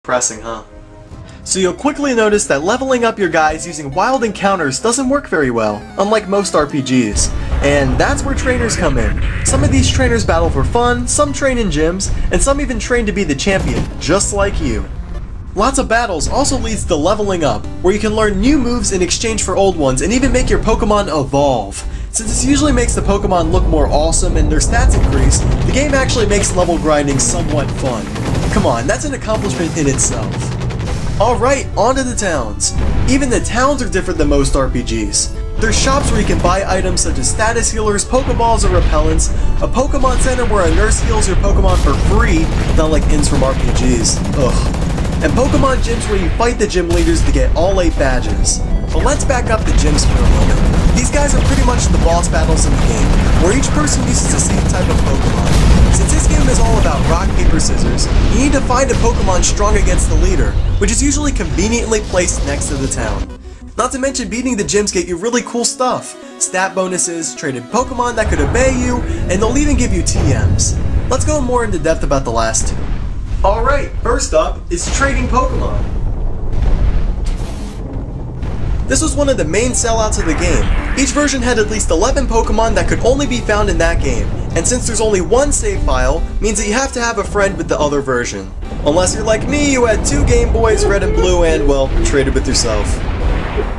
Pressing, huh? So you'll quickly notice that leveling up your guys using wild encounters doesn't work very well, unlike most RPGs. And that's where trainers come in. Some of these trainers battle for fun, some train in gyms, and some even train to be the champion, just like you. Lots of battles also leads to leveling up, where you can learn new moves in exchange for old ones and even make your Pokemon evolve. Since this usually makes the Pokemon look more awesome and their stats increase, the game actually makes level grinding somewhat fun. Come on, that's an accomplishment in itself. Alright, on to the towns. Even the towns are different than most RPGs. There's shops where you can buy items such as status healers, Pokeballs, or repellents, a Pokemon Center where a nurse heals your Pokemon for free, not like inns from RPGs, ugh. And Pokemon gyms where you fight the gym leaders to get all 8 badges. But let's back up the gyms for a moment. These guys are pretty much the boss battles in the game, where each person uses the same type of Pokemon. Since this game is all about rock, paper, scissors, you need to find a Pokemon strong against the leader, which is usually conveniently placed next to the town. Not to mention beating the gyms get you really cool stuff. Stat bonuses, traded Pokemon that could obey you, and they'll even give you TMs. Let's go more into depth about the last two. Alright, first up is trading Pokemon. This was one of the main sellouts of the game. Each version had at least 11 Pokemon that could only be found in that game, and since there's only one save file, means that you have to have a friend with the other version. Unless you're like me, you had 2 Game Boys, Red and Blue, and, well, traded with yourself.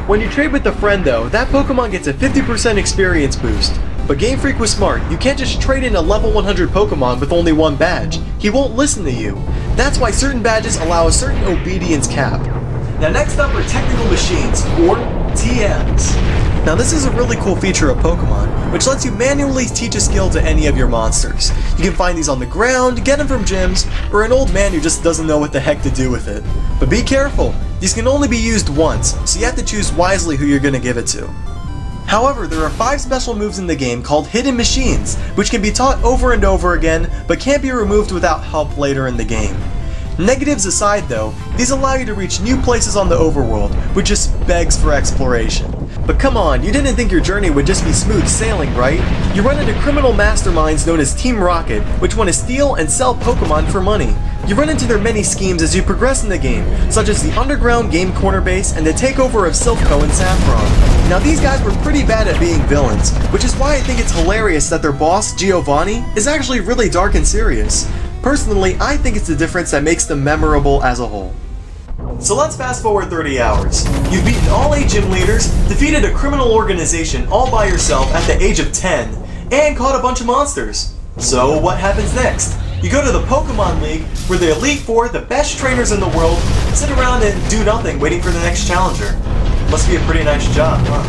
When you trade with a friend though, that Pokemon gets a 50% experience boost. But Game Freak was smart, you can't just trade in a level 100 Pokemon with only 1 badge. He won't listen to you. That's why certain badges allow a certain obedience cap. Now next up are technical machines, or TMs. Now this is a really cool feature of Pokemon, which lets you manually teach a skill to any of your monsters. You can find these on the ground, get them from gyms, or an old man who just doesn't know what the heck to do with it. But be careful, these can only be used once, so you have to choose wisely who you're going to give it to. However, there are 5 special moves in the game called hidden machines, which can be taught over and over again, but can't be removed without help later in the game. Negatives aside though, these allow you to reach new places on the overworld, which just begs for exploration. But come on, you didn't think your journey would just be smooth sailing, right? You run into criminal masterminds known as Team Rocket, which want to steal and sell Pokemon for money. You run into their many schemes as you progress in the game, such as the underground game corner base and the takeover of Silph and Saffron. Now these guys were pretty bad at being villains, which is why I think it's hilarious that their boss, Giovanni, is actually really dark and serious. Personally, I think it's the difference that makes them memorable as a whole. So let's fast forward 30 hours. You've beaten all 8 gym leaders, defeated a criminal organization all by yourself at the age of 10, and caught a bunch of monsters. So what happens next? You go to the Pokemon League, where the Elite Four, the best trainers in the world, sit around and do nothing waiting for the next challenger. Must be a pretty nice job, huh?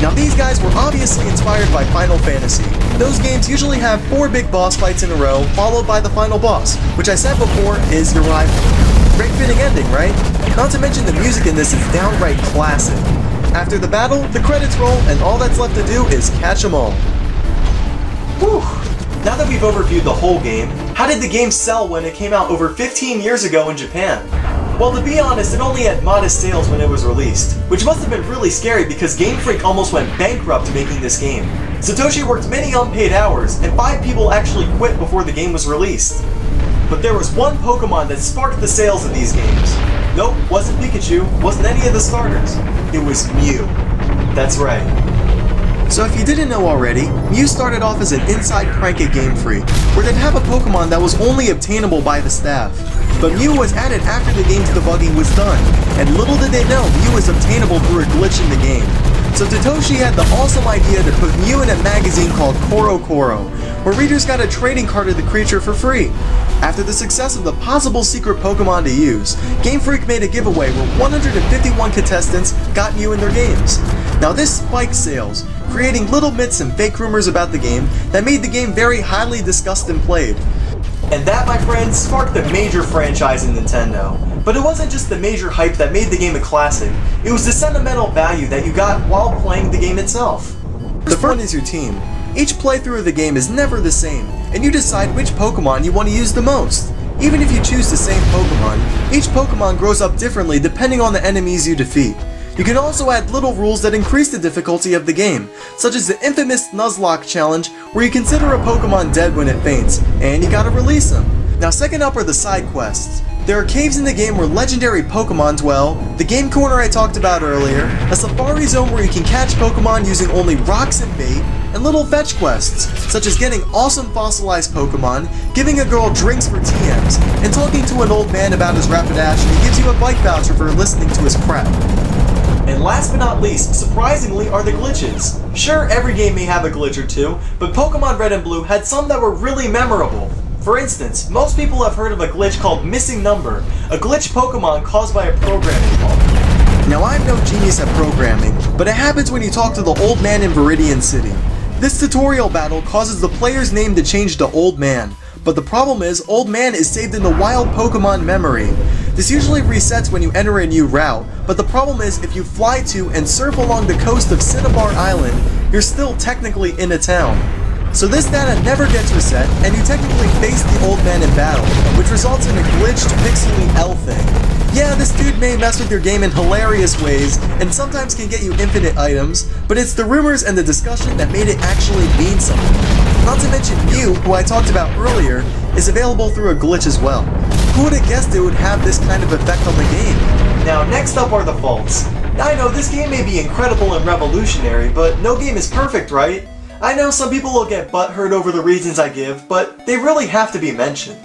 Now these guys were obviously inspired by Final Fantasy. Those games usually have 4 big boss fights in a row, followed by the final boss, which I said before is your rival. Great fitting ending, right? Not to mention the music in this is downright classic. After the battle, the credits roll, and all that's left to do is catch them all. Whew! Now that we've overviewed the whole game, how did the game sell when it came out over 15 years ago in Japan? Well, to be honest, it only had modest sales when it was released, which must have been really scary because Game Freak almost went bankrupt making this game. Satoshi worked many unpaid hours, and 5 people actually quit before the game was released. But there was one Pokemon that sparked the sales of these games. Nope, wasn't Pikachu, wasn't any of the starters. It was Mew. That's right. So if you didn't know already, Mew started off as an inside prank at Game Freak, where they'd have a Pokemon that was only obtainable by the staff. But Mew was added after the game's debugging was done, and little did they know Mew was obtainable through a glitch in the game. So Satoshi had the awesome idea to put Mew in a magazine called Koro Koro, where readers got a trading card of the creature for free. After the success of the possible secret Pokemon to use, Game Freak made a giveaway where 151 contestants got Mew in their games. Now this spiked sales, creating little myths and fake rumors about the game that made the game very highly discussed and played. And that, my friends, sparked a major franchise in Nintendo. But it wasn't just the major hype that made the game a classic, it was the sentimental value that you got while playing the game itself. The first one is your team. Each playthrough of the game is never the same, and you decide which Pokemon you want to use the most. Even if you choose the same Pokemon, each Pokemon grows up differently depending on the enemies you defeat. You can also add little rules that increase the difficulty of the game, such as the infamous Nuzlocke challenge, where you consider a Pokemon dead when it faints, and you gotta release them. Now second up are the side quests. There are caves in the game where legendary Pokemon dwell, the game corner I talked about earlier, a safari zone where you can catch Pokemon using only rocks and bait, and little fetch quests, such as getting awesome fossilized Pokemon, giving a girl drinks for TMs, and talking to an old man about his Rapidash and he gives you a bike voucher for listening to his crap. And last but not least, surprisingly, are the glitches. Sure, every game may have a glitch or two, but Pokemon Red and Blue had some that were really memorable. For instance, most people have heard of a glitch called Missing Number, a glitch Pokemon caused by a programming bug. Now I'm no genius at programming, but it happens when you talk to the old man in Viridian City. This tutorial battle causes the player's name to change to Old Man, but the problem is Old Man is saved in the wild Pokemon memory. This usually resets when you enter a new route, but the problem is if you fly to and surf along the coast of Cinnabar Island, you're still technically in a town. So this data never gets reset, and you technically face the old man in battle, which results in a glitched pixely L thing. Yeah, this dude may mess with your game in hilarious ways, and sometimes can get you infinite items, but it's the rumors and the discussion that made it actually mean something. Not to mention Mew, who I talked about earlier, is available through a glitch as well. Who would have guessed it would have this kind of effect on the game? Now next up are the faults. Now I know this game may be incredible and revolutionary, but no game is perfect, right? I know some people will get butthurt over the reasons I give, but they really have to be mentioned.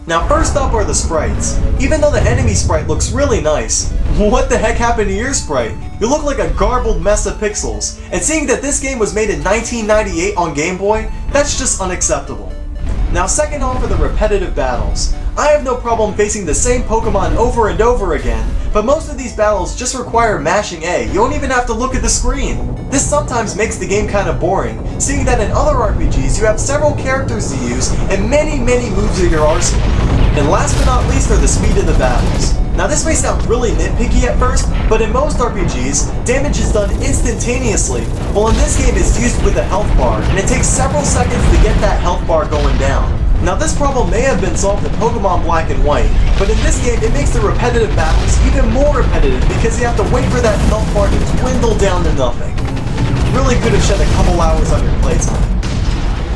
Now first up are the sprites. Even though the enemy sprite looks really nice, what the heck happened to your sprite? You look like a garbled mess of pixels, and seeing that this game was made in 1998 on Game Boy, that's just unacceptable. Now second off are the repetitive battles. I have no problem facing the same Pokemon over and over again, but most of these battles just require mashing A. You don't even have to look at the screen. This sometimes makes the game kind of boring, seeing that in other RPGs you have several characters to use and many moves in your arsenal. And last but not least are the speed of the battles. Now this may sound really nitpicky at first, but in most RPGs, damage is done instantaneously, while in this game it's used with a health bar, and it takes several seconds to get that health bar going down. Now this problem may have been solved in Pokemon Black and White, but in this game it makes the repetitive battles even more repetitive because you have to wait for that health bar to dwindle down to nothing. Really could have shed a couple hours on your playtime.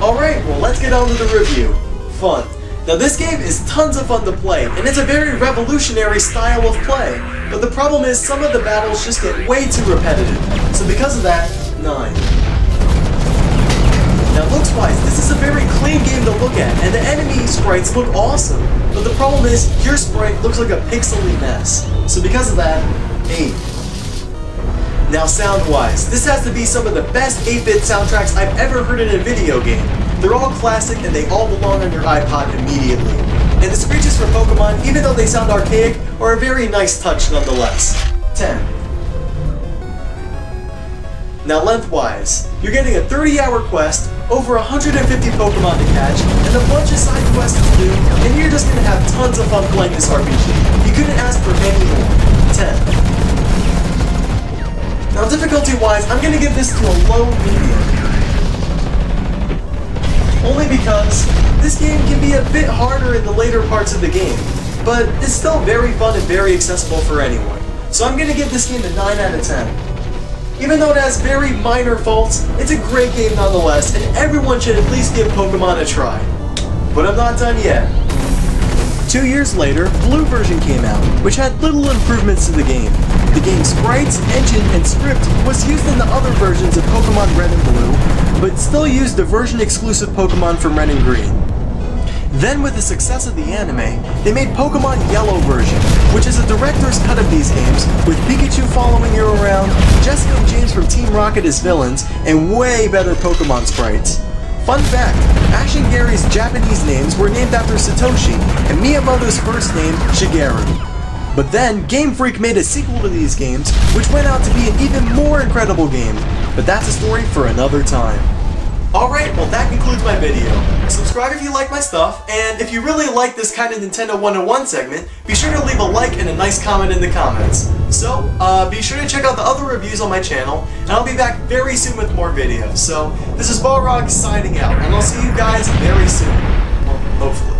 Alright, well let's get on to the review. Fun. Now this game is tons of fun to play, and it's a very revolutionary style of play, but the problem is some of the battles just get way too repetitive, so because of that, 9. Now looks-wise, this is a very clean game to look at, and the enemy sprites look awesome, but the problem is, your sprite looks like a pixely mess, so because of that, 8. Now sound-wise, this has to be some of the best 8-bit soundtracks I've ever heard in a video game. They're all classic and they all belong on your iPod immediately. And the screeches for Pokemon, even though they sound archaic, are a very nice touch nonetheless. 10. Now lengthwise, you're getting a 30-hour quest, over 150 Pokemon to catch, and a bunch of side quests to do, and you're just gonna have tons of fun playing this RPG. You couldn't ask for any more. 10. Now difficulty-wise, I'm gonna give this to a low medium. Only because this game can be a bit harder in the later parts of the game, but it's still very fun and very accessible for anyone. So I'm gonna give this game a 9 out of 10. Even though it has very minor faults, it's a great game nonetheless, and everyone should at least give Pokemon a try. But I'm not done yet. 2 years later, Blue version came out, which had little improvements to the game. The game's sprites, engine, and script was used in the other versions of Pokemon Red and Blue, but still used the version-exclusive Pokemon from Red and Green. Then with the success of the anime, they made Pokemon Yellow version, which is a director's cut of these games, with Pikachu following you around, Jessica and James from Team Rocket as villains, and way better Pokemon sprites. Fun fact, Ash and Gary's Japanese names were named after Satoshi, and Miyamoto's first name, Shigeru. But then, Game Freak made a sequel to these games, which went out to be an even more incredible game, but that's a story for another time. Alright, well that concludes my video. Subscribe if you like my stuff, and if you really like this kind of Nintendo 101 segment, be sure to leave a like and a nice comment in the comments. So, be sure to check out the other reviews on my channel, and I'll be back very soon with more videos. So, this is Balrog signing out, and I'll see you guys very soon. Well, hopefully.